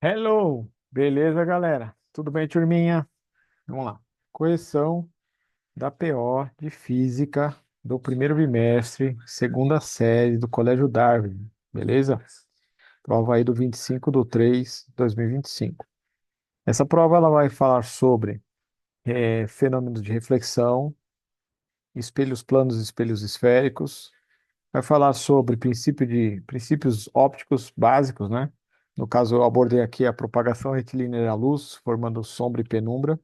Hello! Beleza, galera? Tudo bem, turminha? Vamos lá. Correção da PO de Física do primeiro bimestre, segunda série do Colégio Darwin. Beleza? Prova aí do 25/3/2025. Essa prova ela vai falar sobre fenômenos de reflexão, espelhos planos e espelhos esféricos. Vai falar sobre princípios ópticos básicos, né? No caso, eu abordei aqui a propagação retilínea da luz, formando sombra e penumbra.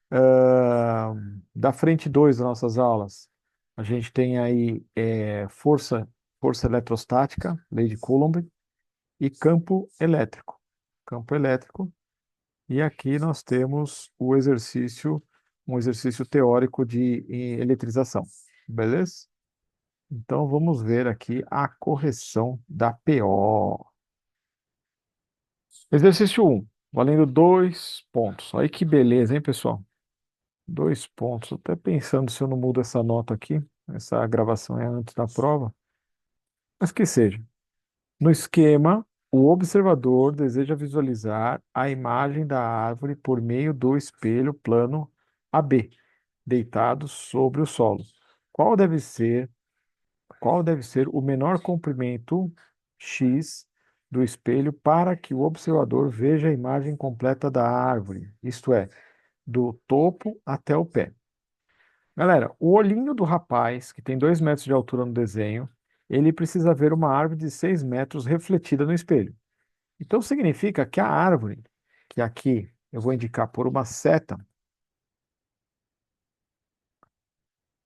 Ah, da frente 2 das nossas aulas, a gente tem aí força eletrostática, lei de Coulomb, e campo elétrico. Campo elétrico. E aqui nós temos um exercício teórico de eletrização. Beleza? Então vamos ver aqui a correção da PO. Exercício um, valendo 2 pontos. Olha que beleza, hein, pessoal? 2 pontos. Tô até pensando se eu não mudo essa nota aqui. Essa gravação é antes da prova. Mas que seja. No esquema, o observador deseja visualizar a imagem da árvore por meio do espelho plano AB, deitado sobre o solo. Qual deve ser, qual deve ser o menor comprimento X do espelho para que o observador veja a imagem completa da árvore, isto é, do topo até o pé? Galera, o olhinho do rapaz, que tem 2 metros de altura no desenho, ele precisa ver uma árvore de 6 metros refletida no espelho. Então significa que a árvore, que aqui eu vou indicar por uma seta,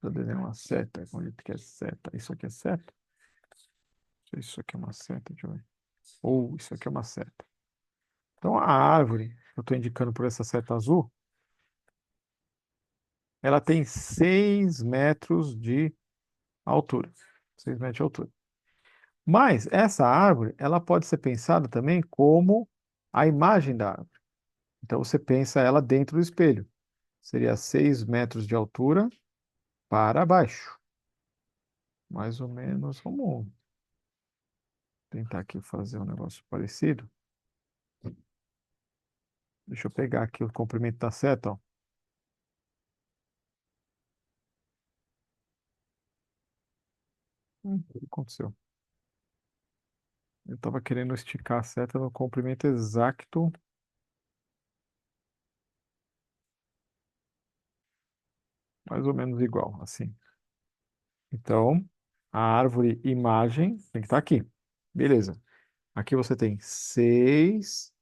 eu desenho uma seta, onde que é seta? Isso aqui é seta? Isso aqui é uma seta, deixa eu ver. Ou isso aqui é uma seta. Então a árvore, eu estou indicando por essa seta azul, ela tem 6 metros de altura. 6 metros de altura. Mas essa árvore, ela pode ser pensada também como a imagem da árvore. Então você pensa ela dentro do espelho. Seria 6 metros de altura para baixo. Mais ou menos. Vamos tentar aqui fazer um negócio parecido. Deixa eu pegar aqui o comprimento da seta, ó. O que aconteceu? Eu estava querendo esticar a seta no comprimento exato, mais ou menos igual, assim. Então, a árvore imagem tem que estar aqui. Beleza. Aqui você tem 6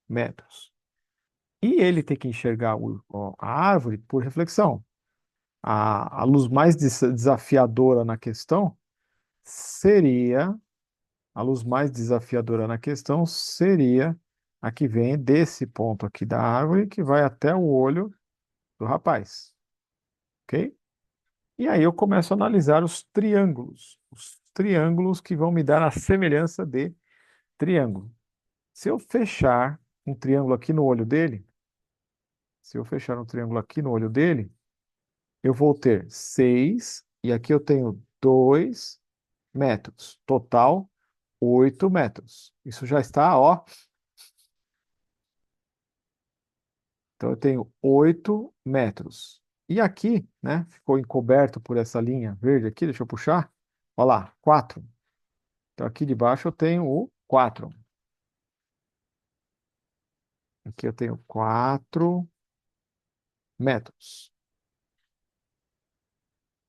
metros. E ele tem que enxergar a árvore por reflexão. A luz mais desafiadora na questão seria, a luz mais desafiadora na questão seria a que vem desse ponto aqui da árvore, que vai até o olho do rapaz, ok? E aí eu começo a analisar os triângulos que vão me dar a semelhança de triângulo. Se eu fechar um triângulo aqui no olho dele, se eu fechar um triângulo aqui no olho dele, eu vou ter 6, e aqui eu tenho 2 metros. Total, 8 metros. Isso já está, ó. Então eu tenho 8 metros. E aqui, né, ficou encoberto por essa linha verde aqui, deixa eu puxar. Olha lá, 4. Então aqui de baixo eu tenho o 4. Aqui eu tenho 4 metros.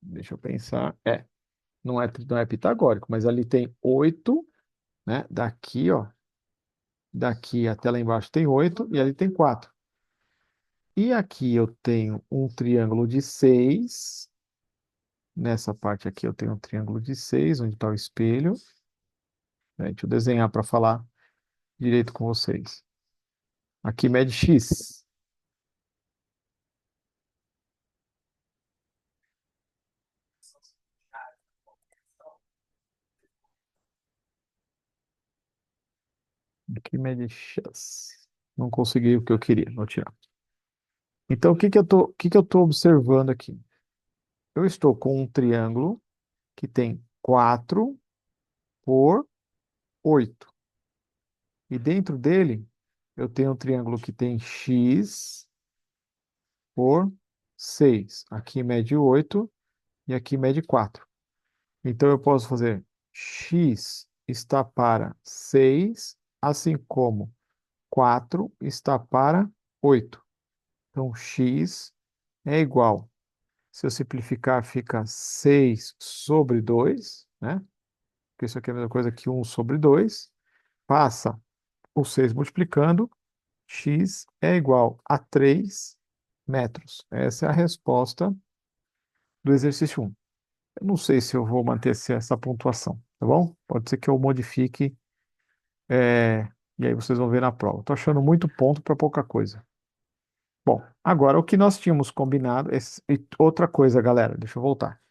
Deixa eu pensar. Não é pitagórico, mas ali tem 8, né? Daqui, ó. Daqui até lá embaixo tem 8 e ali tem 4. E aqui eu tenho um triângulo de 6. Nessa parte aqui eu tenho um triângulo de 6, onde está o espelho. Né? Deixa eu desenhar para falar direito com vocês. Aqui mede X. Aqui mede X. Não consegui o que eu queria, vou tirar. Então, o que que eu tô observando aqui? Eu estou com um triângulo que tem 4 por 8. E dentro dele, eu tenho um triângulo que tem x por 6. Aqui mede 8 e aqui mede 4. Então eu posso fazer x está para 6, assim como 4 está para 8. Então x é igual. Se eu simplificar, fica 6 sobre 2, né? Porque isso aqui é a mesma coisa que 1 sobre 2. Passa o 6 multiplicando, x é igual a 3 metros. Essa é a resposta do exercício 1. Eu não sei se eu vou manter essa pontuação, tá bom? Pode ser que eu modifique, e aí vocês vão ver na prova. Estou achando muito ponto para pouca coisa. Bom, agora o que nós tínhamos combinado. E outra coisa, galera, deixa eu voltar.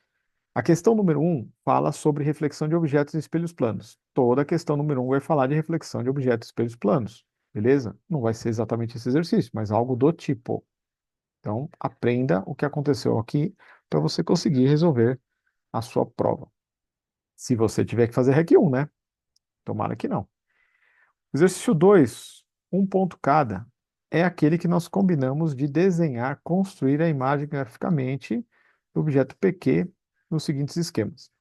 A questão número um fala sobre reflexão de objetos em espelhos planos. Toda a questão número um vai falar de reflexão de objetos em espelhos planos, beleza? Não vai ser exatamente esse exercício, mas algo do tipo. Então, aprenda o que aconteceu aqui para você conseguir resolver a sua prova. Se você tiver que fazer REC 1, né? Tomara que não. Exercício 2, um ponto cada, é aquele que nós combinamos de desenhar, construir a imagem graficamente do objeto PQ nos seguintes esquemas.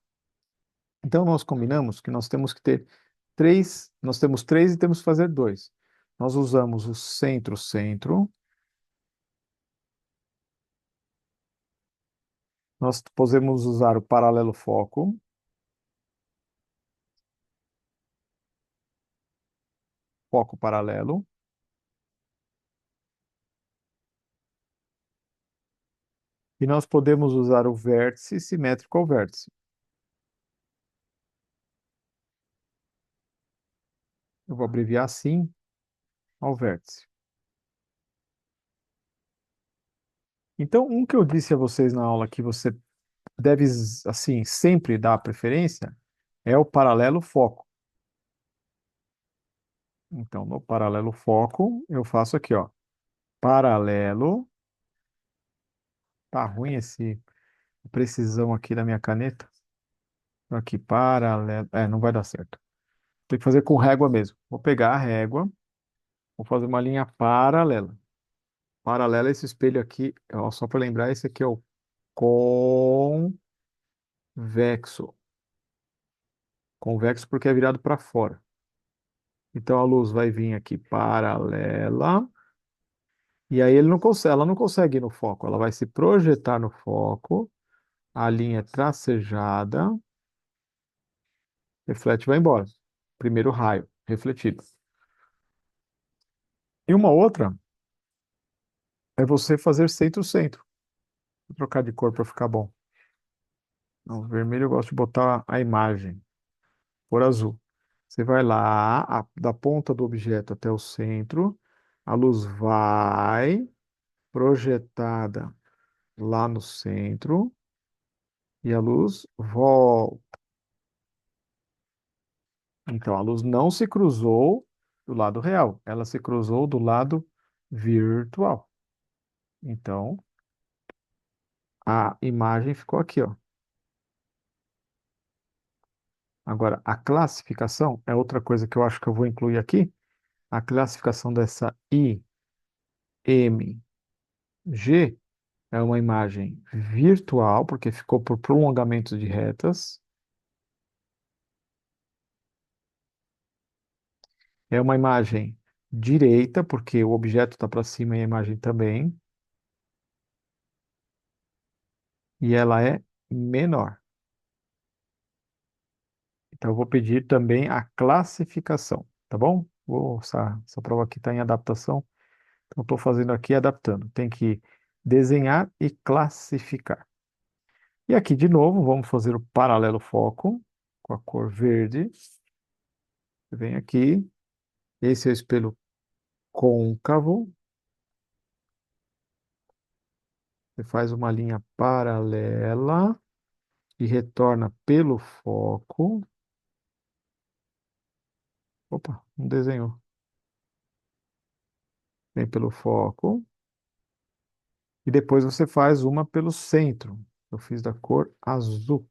Então, nós combinamos que nós temos que ter três, nós temos três e temos que fazer dois. Nós usamos o centro-centro, nós podemos usar o paralelo-foco, foco paralelo, e nós podemos usar o vértice simétrico ao vértice. Eu vou abreviar assim ao vértice. Então, um que eu disse a vocês na aula que você deve, assim, sempre dar preferência é o paralelo foco. Então, no paralelo foco, eu faço aqui, ó, paralelo, tá ruim esse precisão aqui da minha caneta. Aqui, paralelo, não vai dar certo. Tem que fazer com régua mesmo. Vou pegar a régua, vou fazer uma linha paralela. Paralela a esse espelho aqui, ó, só para lembrar, esse aqui é o convexo. Convexo porque é virado para fora. Então a luz vai vir aqui paralela, e aí ela não consegue ir no foco, ela vai se projetar no foco, a linha é tracejada, reflete e vai embora. Primeiro raio refletido. E uma outra é você fazer centro-centro. Vou trocar de cor para ficar bom. No vermelho eu gosto de botar a imagem, por azul. Você vai lá, da ponta do objeto até o centro, a luz vai projetada lá no centro e a luz volta. Então a luz não se cruzou do lado real, ela se cruzou do lado virtual. Então a imagem ficou aqui, ó. Agora, a classificação é outra coisa que eu acho que eu vou incluir aqui. A classificação dessa IMG é uma imagem virtual, porque ficou por prolongamento de retas. É uma imagem direita, porque o objeto está para cima e a imagem também. E ela é menor. Então, eu vou pedir também a classificação, tá bom? Essa prova aqui está em adaptação, então estou fazendo aqui adaptando. Tem que desenhar e classificar. E aqui, de novo, vamos fazer o paralelo foco com a cor verde. Você vem aqui, esse é o espelho côncavo. Você faz uma linha paralela e retorna pelo foco. Opa, não desenhou. Vem pelo foco. E depois você faz uma pelo centro. Eu fiz da cor azul.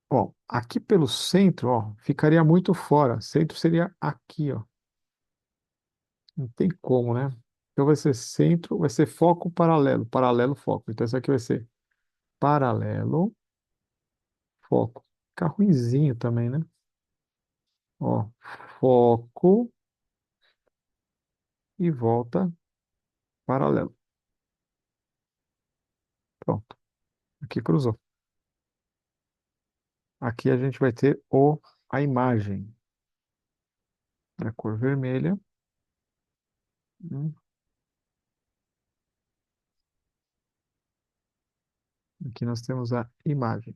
Ó, aqui pelo centro, ó, ficaria muito fora. Centro seria aqui, ó. Não tem como, né? Então vai ser centro, vai ser foco paralelo, paralelo foco. Então isso aqui vai ser paralelo foco. Fica ruinzinho também, né? Ó, foco e volta paralelo. Pronto. Aqui cruzou. Aqui a gente vai ter a imagem da cor vermelha. Hum, Aqui nós temos a imagem.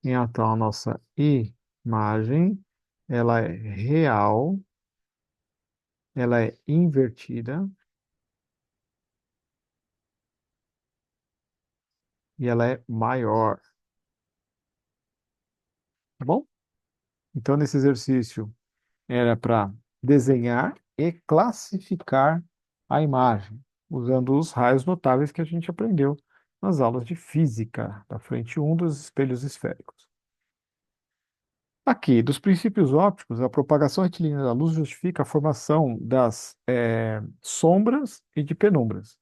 Então, a nossa imagem, ela é real, ela é invertida e ela é maior, tá bom? Então, nesse exercício, era para desenhar e classificar a imagem, usando os raios notáveis que a gente aprendeu nas aulas de física, da frente um dos espelhos esféricos. Aqui, dos princípios ópticos, a propagação retilínea da luz justifica a formação das sombras e de penumbras.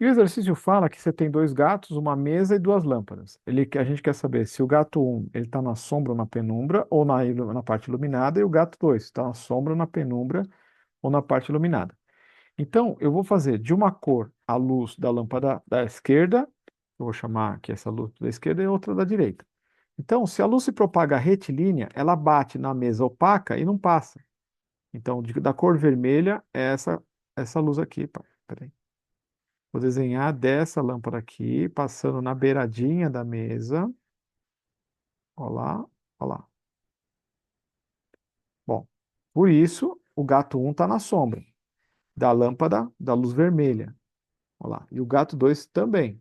E o exercício fala que você tem dois gatos, uma mesa e duas lâmpadas. A gente quer saber se o gato um ele está na sombra ou na penumbra, ou na parte iluminada, e o gato 2 está na sombra, na penumbra ou na parte iluminada. Então, eu vou fazer de uma cor a luz da lâmpada da esquerda, eu vou chamar aqui essa luz da esquerda e outra da direita. Então, se a luz se propaga retilínea, ela bate na mesa opaca e não passa. Então, da cor vermelha é essa luz aqui. Peraí. Vou desenhar dessa lâmpada aqui, passando na beiradinha da mesa. Ó lá, ó lá. Bom, por isso o gato um está na sombra da lâmpada da luz vermelha. Ó lá. E o gato 2 também.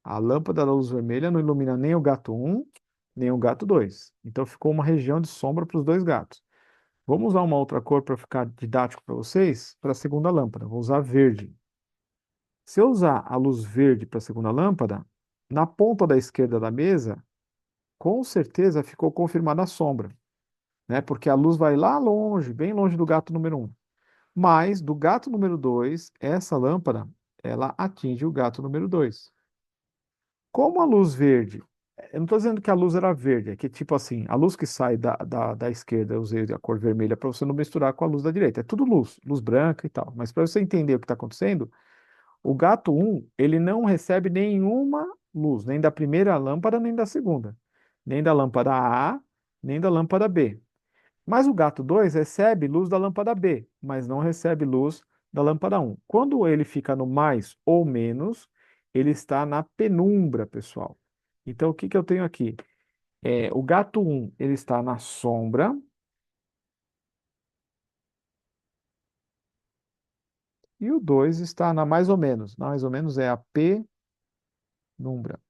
A lâmpada da luz vermelha não ilumina nem o gato um nem o gato 2. Então ficou uma região de sombra para os dois gatos. Vamos usar uma outra cor para ficar didático para vocês, para a segunda lâmpada. Vou usar verde. Se eu usar a luz verde para a segunda lâmpada, na ponta da esquerda da mesa, com certeza ficou confirmada a sombra, né? Porque a luz vai lá longe, bem longe do gato número um. Mas do gato número 2, essa lâmpada, ela atinge o gato número 2. Como a luz verde, eu não estou dizendo que a luz era verde, é que tipo assim, a luz que sai da esquerda, eu usei a cor vermelha para você não misturar com a luz da direita. É tudo luz, luz branca e tal. Mas para você entender o que está acontecendo, o gato um ele não recebe nenhuma luz, nem da primeira lâmpada, nem da segunda. Nem da lâmpada A, nem da lâmpada B. Mas o gato 2 recebe luz da lâmpada B, mas não recebe luz da lâmpada um. Quando ele fica no mais ou menos, ele está na penumbra, pessoal. Então, o que que eu tenho aqui? O gato um ele está na sombra, e o 2 está na mais ou menos. Na mais ou menos é a penumbra.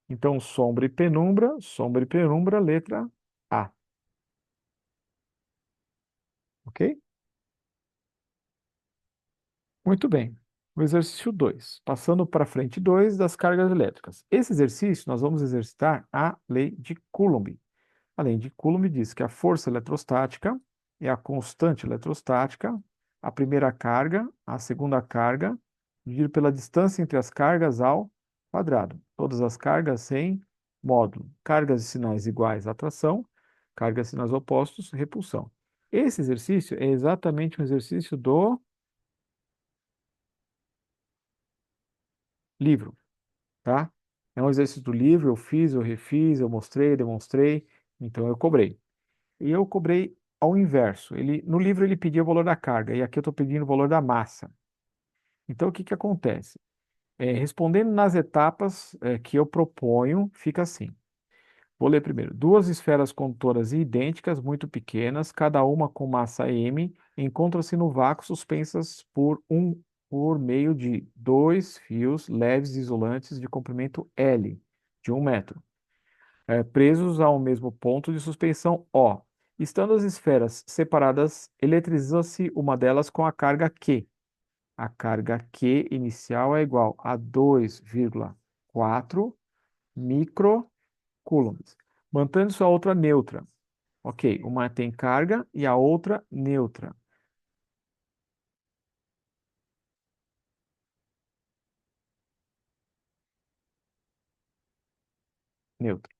Então, sombra e penumbra, letra A. Ok? Muito bem. O exercício 2. Passando para frente 2 das cargas elétricas. Esse exercício nós vamos exercitar a lei de Coulomb. A lei de Coulomb diz que a força eletrostática é a constante eletrostática, a primeira carga, a segunda carga, dividido pela distância entre as cargas ao quadrado. Todas as cargas sem módulo. Cargas e sinais iguais, atração. Cargas e sinais opostos, repulsão. Esse exercício é exatamente um exercício do livro, tá? É um exercício do livro, eu fiz, eu refiz, eu mostrei, demonstrei, então eu cobrei. E eu cobrei ao inverso. No livro ele pedia o valor da carga, e aqui eu estou pedindo o valor da massa. Então o que que acontece? Respondendo nas etapas que eu proponho, fica assim. Vou ler primeiro. Duas esferas condutoras idênticas, muito pequenas, cada uma com massa m, encontram-se no vácuo suspensas por meio de dois fios leves isolantes de comprimento L, de 1 metro, presos ao mesmo ponto de suspensão O. Estando as esferas separadas, eletriza-se uma delas com a carga Q. A carga Q inicial é igual a 2,4 micro coulombs. Mantendo-se a outra neutra. Ok, uma tem carga e a outra neutra. Neutra.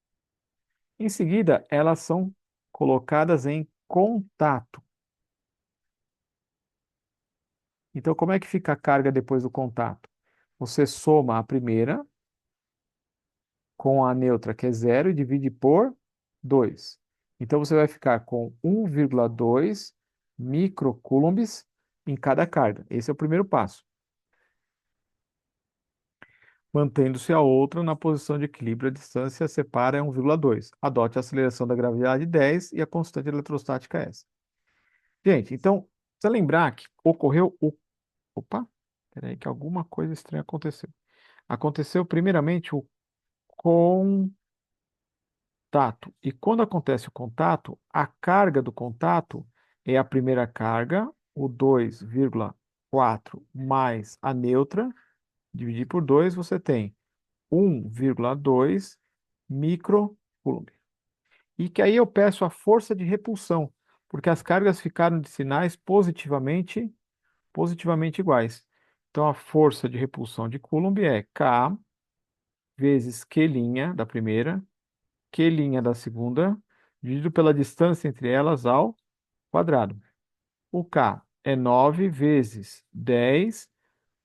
Em seguida, elas são colocadas em contato. Então, como é que fica a carga depois do contato? Você soma a primeira com a neutra, que é zero, e divide por 2. Então, você vai ficar com 1,2 microcoulombs em cada carga. Esse é o primeiro passo. Mantendo-se a outra na posição de equilíbrio, a distância separa é 1,2. Adote a aceleração da gravidade 10 e a constante eletrostática é essa. Gente, então, precisa lembrar que ocorreu o... Opa, peraí que alguma coisa estranha aconteceu. Aconteceu primeiramente o contato. E quando acontece o contato, a carga do contato é a primeira carga, o 2,4 mais a neutra, dividir por 2, você tem 1,2 microcoulomb. E que aí eu peço a força de repulsão, porque as cargas ficaram de sinais positivamente iguais. Então a força de repulsão de Coulomb é K vezes Q' da primeira, Q' da segunda, dividido pela distância entre elas ao quadrado. O K é 9 vezes 10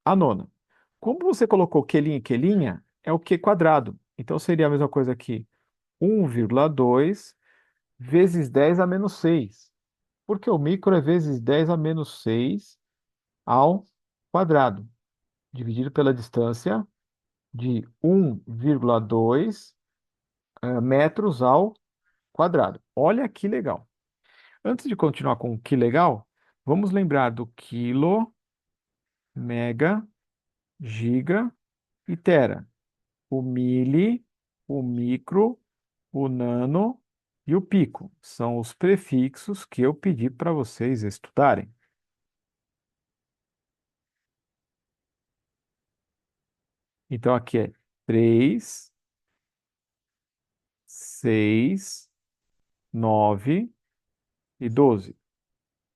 a nona. Como você colocou Q' e Q', é o Q quadrado. Então seria a mesma coisa aqui. 1,2 vezes 10 a menos 6. Porque o micro é vezes 10 a menos 6 ao quadrado, dividido pela distância de 1,2 metros ao quadrado. Olha que legal. Antes de continuar com o que legal, vamos lembrar do quilo, mega, giga e tera. O mili, o micro, o nano e o pico são os prefixos que eu pedi para vocês estudarem. Então aqui é 3, 6, 9 e 12.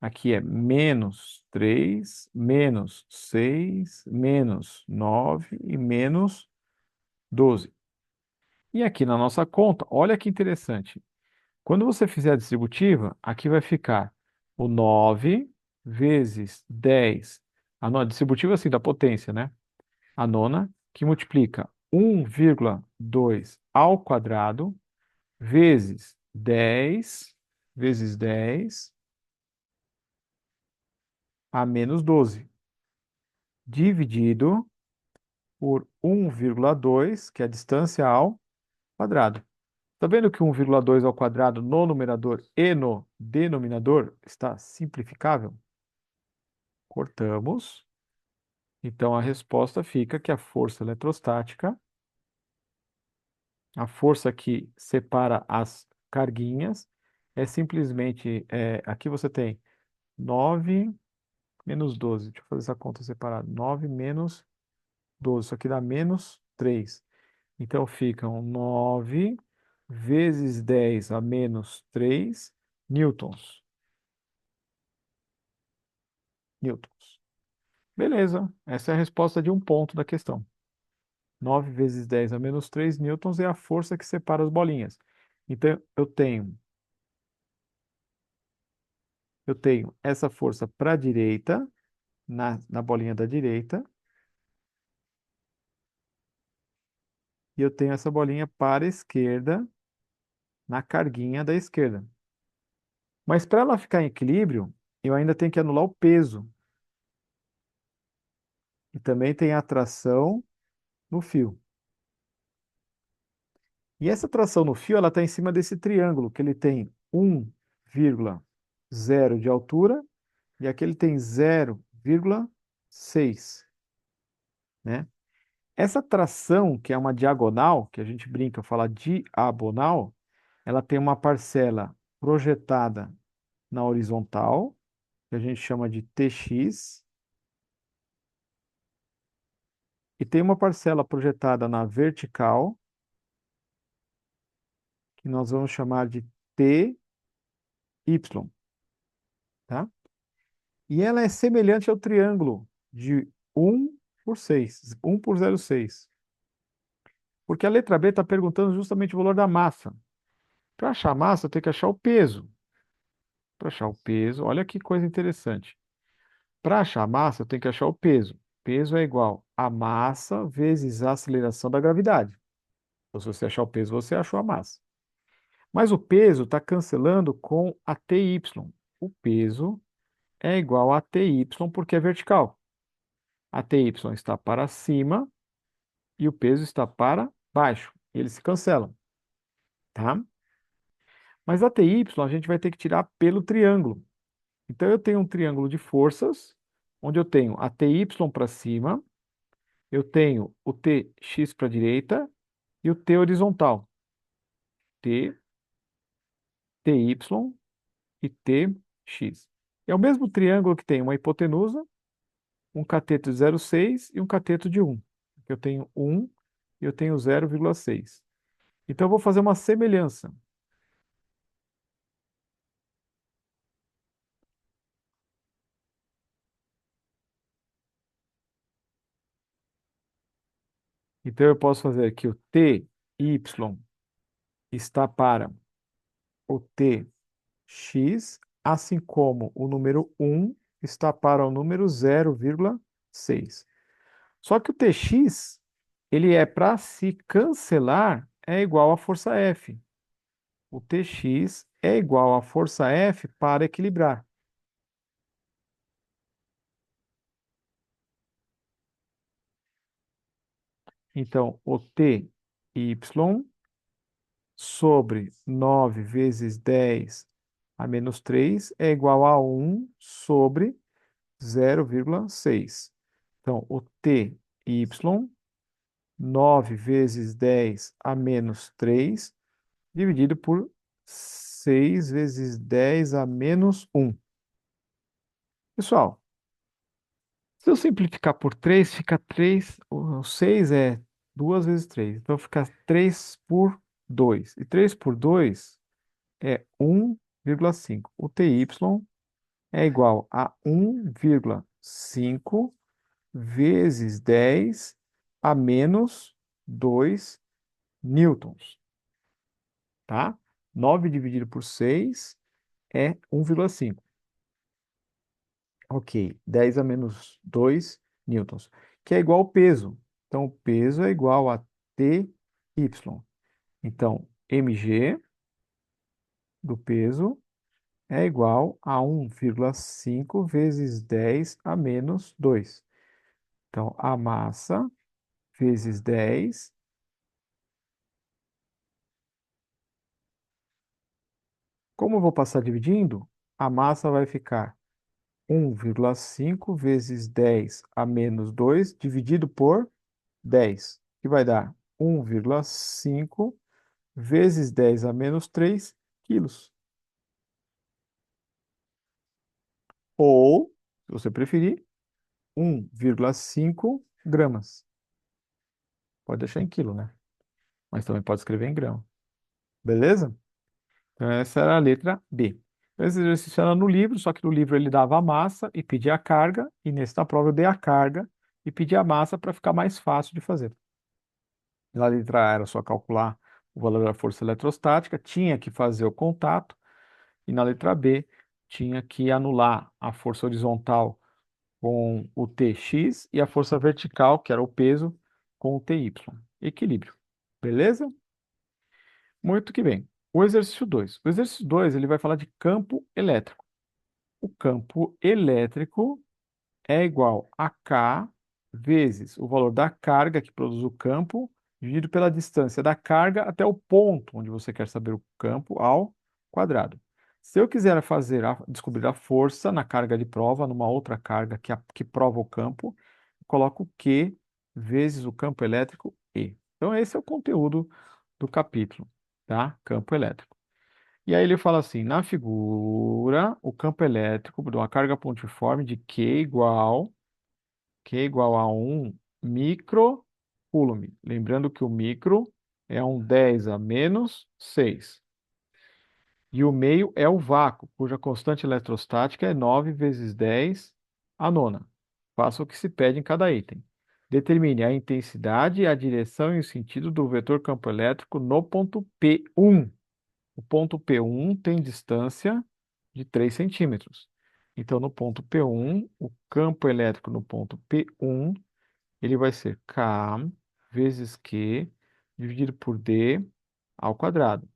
Aqui é menos 3, menos 6, menos 9 e menos 12. E aqui na nossa conta, olha que interessante. Quando você fizer a distributiva, aqui vai ficar o 9 vezes 10. A distributiva assim da potência, né? A nona, que multiplica 1,2 ao quadrado vezes 10 a menos 12, dividido por 1,2, que é a distância ao quadrado. Está vendo que 1,2 ao quadrado no numerador e no denominador está simplificável? Cortamos. Então a resposta fica que a força eletrostática, a força que separa as carguinhas, é simplesmente, aqui você tem 9 menos 12. Deixa eu fazer essa conta separada. 9 menos 12. Isso aqui dá menos 3. Então ficam 9 vezes 10 a menos 3 newtons. Newtons. Beleza. Essa é a resposta de um ponto da questão. 9 vezes 10 a menos 3 newtons é a força que separa as bolinhas. Então eu tenho essa força para a direita, na bolinha da direita, e eu tenho essa bolinha para a esquerda, na carguinha da esquerda. Mas para ela ficar em equilíbrio, eu ainda tenho que anular o peso. E também tem a tração no fio. E essa tração no fio, ela está em cima desse triângulo, que ele tem 1,0 de altura e aqui ele tem 0,6, né? Essa tração, que é uma diagonal, que a gente brinca, fala diagonal, ela tem uma parcela projetada na horizontal, que a gente chama de TX, e tem uma parcela projetada na vertical, que nós vamos chamar de TY, tá? E ela é semelhante ao triângulo de 1 por 6, 1 por 0,6. Porque a letra B está perguntando justamente o valor da massa. Para achar a massa, eu tenho que achar o peso. Para achar o peso, olha que coisa interessante. Para achar a massa, eu tenho que achar o peso. Peso é igual a massa vezes a aceleração da gravidade. Então, se você achar o peso, você achou a massa. Mas o peso está cancelando com a TY. O peso é igual a TY porque é vertical. A TY está para cima e o peso está para baixo. Eles se cancelam, tá? Mas a TY a gente vai ter que tirar pelo triângulo. Então eu tenho um triângulo de forças, onde eu tenho a TY para cima, eu tenho o TX para a direita e o T horizontal. T, TY e TX. É o mesmo triângulo que tem uma hipotenusa, um cateto de 0,6 e um cateto de 1. Eu tenho 1 e eu tenho 0,6. Então eu vou fazer uma semelhança. Então eu posso fazer que o TY está para o TX, assim como o número 1 está para o número 0,6. Só que o TX, ele é para se cancelar, é igual à força F. O TX é igual à força F para equilibrar. Então, o TY sobre 9 vezes 10 a menos 3 é igual a 1 sobre 0,6. Então, o TY, 9 vezes 10 a menos 3, dividido por 6 vezes 10 a menos 1. Pessoal, se eu simplificar por 3, fica 3. O 6 é 2 vezes 3. Então fica 3 por 2. E 3 por 2 é 1,5. O TY é igual a 1,5 vezes 10 a menos 2 newtons, tá? 9 dividido por 6 é 1,5. Ok, 10 a menos 2 newtons, que é igual ao peso. Então, o peso é igual a TY. Então, mg do peso é igual a 1,5 vezes 10 a menos 2. Então, a massa vezes 10. Como eu vou passar dividindo, a massa vai ficar 1,5 vezes 10 a menos 2 dividido por 10, que vai dar 1,5 vezes 10 a menos 3 quilos. Ou, se você preferir, 1,5 gramas. Pode deixar em quilo, né? Mas também pode escrever em grama. Beleza? Então, essa era a letra B. Esse exercício era no livro, só que no livro ele dava a massa e pedia a carga, e nesse da prova eu dei a carga e pedi a massa para ficar mais fácil de fazer. Na letra A era só calcular o valor da força eletrostática, tinha que fazer o contato, e na letra B tinha que anular a força horizontal com o Tx e a força vertical, que era o peso, com o Ty. Equilíbrio. Beleza? Muito que bem. O exercício 2. O exercício 2 ele vai falar de campo elétrico. O campo elétrico é igual a K vezes o valor da carga que produz o campo, dividido pela distância da carga até o ponto onde você quer saber o campo ao quadrado. Se eu quiser descobrir a força na carga de prova, numa outra carga que prova o campo, eu coloco Q vezes o campo elétrico E. Então, esse é o conteúdo do capítulo, tá? Campo elétrico. E aí ele fala assim, na figura, o campo elétrico de uma carga pontiforme de Q igual a 1 microcoulomb. Lembrando que o micro é um 10 a menos 6. E o meio é o vácuo, cuja constante eletrostática é 9 vezes 10 a nona. Faça o que se pede em cada item. Determine a intensidade, a direção e o sentido do vetor campo elétrico no ponto P1. O ponto P1 tem distância de 3 centímetros. Então, no ponto P1, o campo elétrico no ponto P1, ele vai ser K vezes Q dividido por D ao quadrado.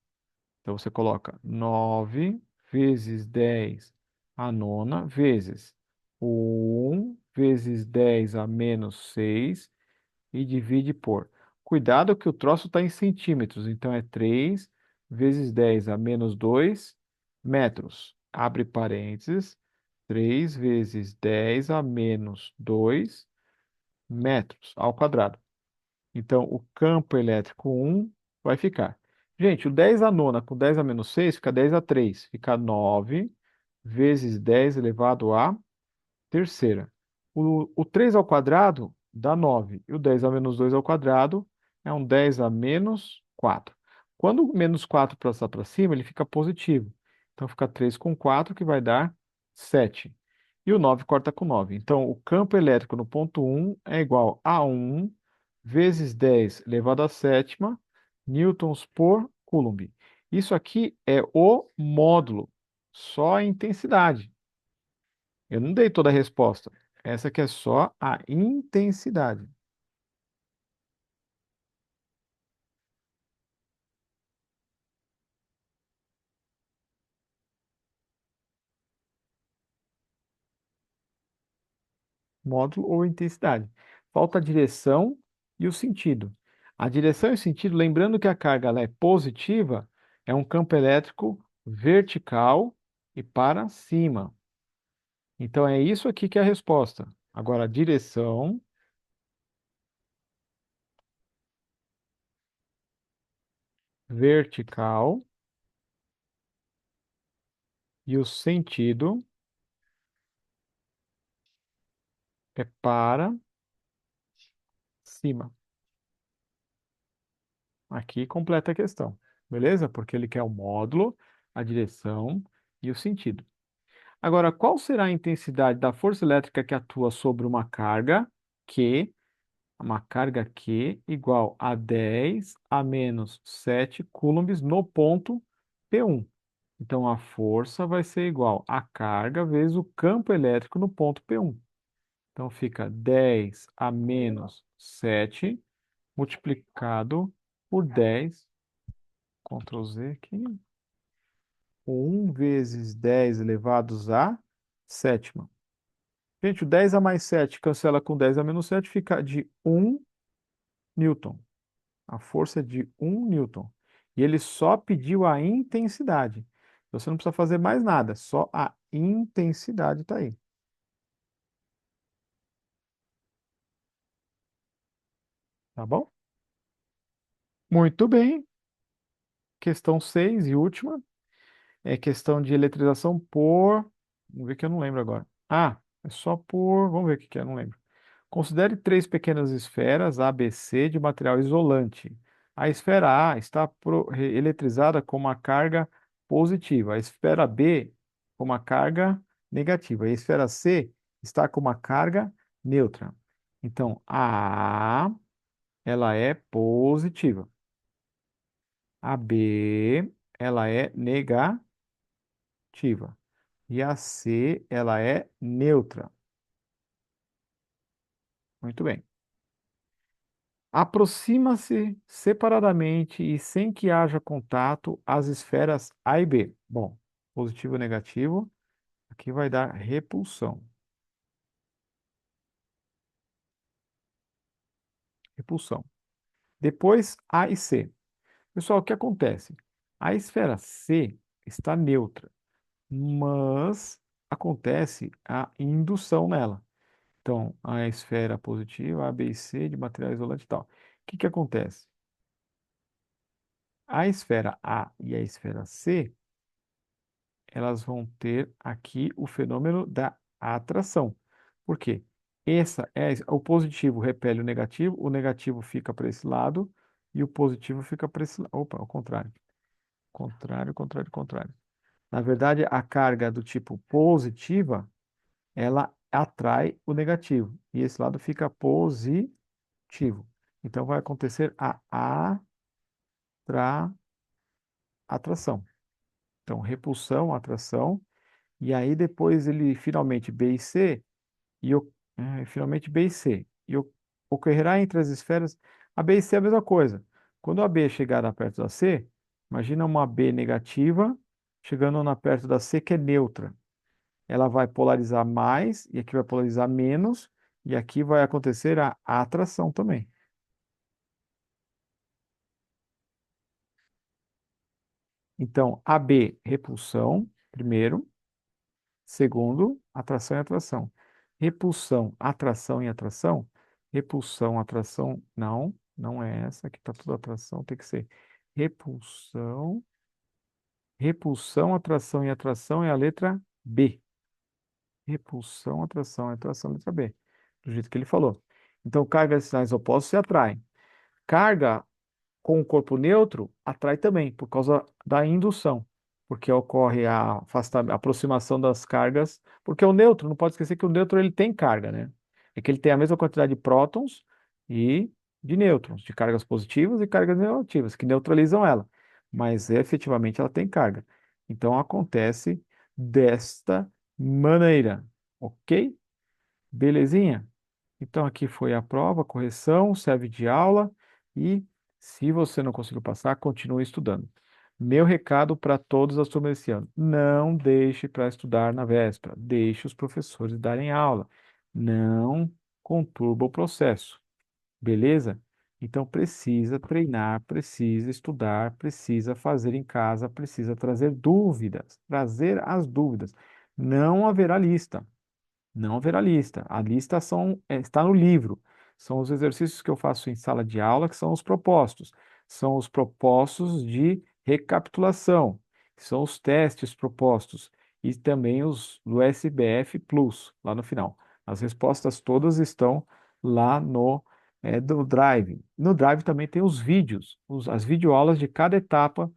Então, você coloca 9 vezes 10 a nona vezes o 1 vezes 10 a menos 6 e divide por. Cuidado que o troço está em centímetros, então é 3 vezes 10 a menos 2 metros. Abre parênteses, 3 vezes 10 a menos 2 metros ao quadrado. Então, o campo elétrico 1 vai ficar. Gente, o 10 a nona com 10 a menos 6 fica 10 a 3. Fica 9 vezes 10 elevado a terceira. O 3 ao quadrado dá 9. E o 10 a menos 2 ao quadrado é um 10 a menos 4. Quando o menos 4 passar para cima, ele fica positivo. Então fica 3 com 4, que vai dar 7. E o 9 corta com 9. Então o campo elétrico no ponto 1 é igual a 1 vezes 10 elevado à sétima newtons por coulomb. Isso aqui é o módulo, só a intensidade. Eu não dei toda a resposta. Essa aqui é só a intensidade. Módulo ou intensidade. Falta a direção e o sentido. A direção e o sentido, lembrando que a carga ela é positiva, é um campo elétrico vertical e para cima. Então é isso aqui que é a resposta. Agora, a direção vertical e o sentido é para cima. Aqui completa a questão, beleza? Porque ele quer o módulo, a direção e o sentido. Agora, qual será a intensidade da força elétrica que atua sobre uma carga Q igual a 10 a menos 7 coulombs no ponto P1? Então, a força vai ser igual a carga vezes o campo elétrico no ponto P1. Então, fica 10 a menos 7 multiplicado por 10. Ctrl Z aqui. 1 vezes 10 elevados à sétima. Gente, o 10 a mais 7 cancela com 10 a menos 7, fica de 1 newton. A força é de 1 newton. E ele só pediu a intensidade. Você não precisa fazer mais nada, só a intensidade está aí. Tá bom? Muito bem. Questão 6 e última. É questão de eletrização por. Vamos ver que eu não lembro agora. Ah, é só por. Vamos ver o que que é, não lembro. Considere três pequenas esferas ABC de material isolante. A esfera A está eletrizada com uma carga positiva, a esfera B com uma carga negativa, e a esfera C está com uma carga neutra. Então, a A, ela é positiva. A B, ela é negativa. E a C, ela é neutra. Muito bem. Aproxima-se separadamente e sem que haja contato as esferas A e B. Bom, positivo e negativo, aqui vai dar repulsão. Repulsão. Depois A e C. Pessoal, o que acontece? A esfera C está neutra, mas acontece a indução nela. Então, a esfera positiva, A, B e C de material isolante e tal. O que que acontece? A esfera A e a esfera C elas vão ter aqui o fenômeno da atração. Por quê? O positivo repele o negativo fica para esse lado e o positivo fica para esse lado. Opa, ao contrário. Contrário, contrário, contrário. Na verdade, a carga do tipo positiva, ela atrai o negativo. E esse lado fica positivo. Então vai acontecer a atração. Então, repulsão, atração. E aí depois ele finalmente B e C, finalmente B e C. Ocorrerá entre as esferas. A B e C é a mesma coisa. Quando a B chegar na perto da C, imagina uma B negativa chegando na perto da C que é neutra. Ela vai polarizar mais, e aqui vai polarizar menos, e aqui vai acontecer a atração também. Então, AB, repulsão, primeiro. Segundo, atração e atração. Repulsão, atração e atração. Repulsão, atração, não, não é essa. Aqui está tudo atração, tem que ser repulsão. Repulsão, atração e atração é a letra B. Repulsão, atração e atração, letra B. Do jeito que ele falou. Então, cargas de sinais opostos se atraem. Carga com o corpo neutro atrai também, por causa da indução, porque ocorre a a aproximação das cargas, porque o neutro, não pode esquecer que o neutro ele tem carga, né? É que ele tem a mesma quantidade de prótons e de nêutrons, de cargas positivas e cargas negativas, que neutralizam ela, mas efetivamente ela tem carga. Então acontece desta maneira, ok? Belezinha? Então, aqui foi a prova, correção, serve de aula e, se você não conseguiu passar, continue estudando. Meu recado para todos as turmas esse ano: não deixe para estudar na véspera, deixe os professores darem aula. Não conturba o processo, beleza? Então, precisa treinar, precisa estudar, precisa fazer em casa, precisa trazer as dúvidas. Não haverá lista. Não haverá lista. A lista está no livro. São os exercícios que eu faço em sala de aula, que são os propostos. São os propostos de recapitulação, que são os testes propostos. E também os do SBF Plus, lá no final. As respostas todas estão lá no do Drive. No Drive também tem os vídeos, as videoaulas de cada etapa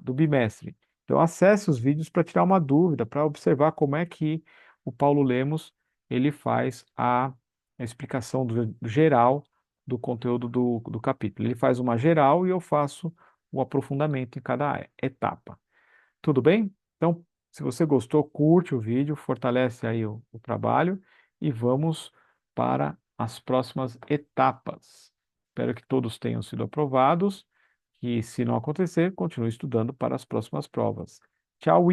do bimestre. Então, acesse os vídeos para tirar uma dúvida, para observar como é que o Paulo Lemos ele faz a explicação geral do conteúdo do capítulo. Ele faz uma geral e eu faço o aprofundamento em cada etapa. Tudo bem? Então, se você gostou, curte o vídeo, fortalece aí o trabalho e vamos para as próximas etapas. Espero que todos tenham sido aprovados e, se não acontecer, continue estudando para as próximas provas. Tchau,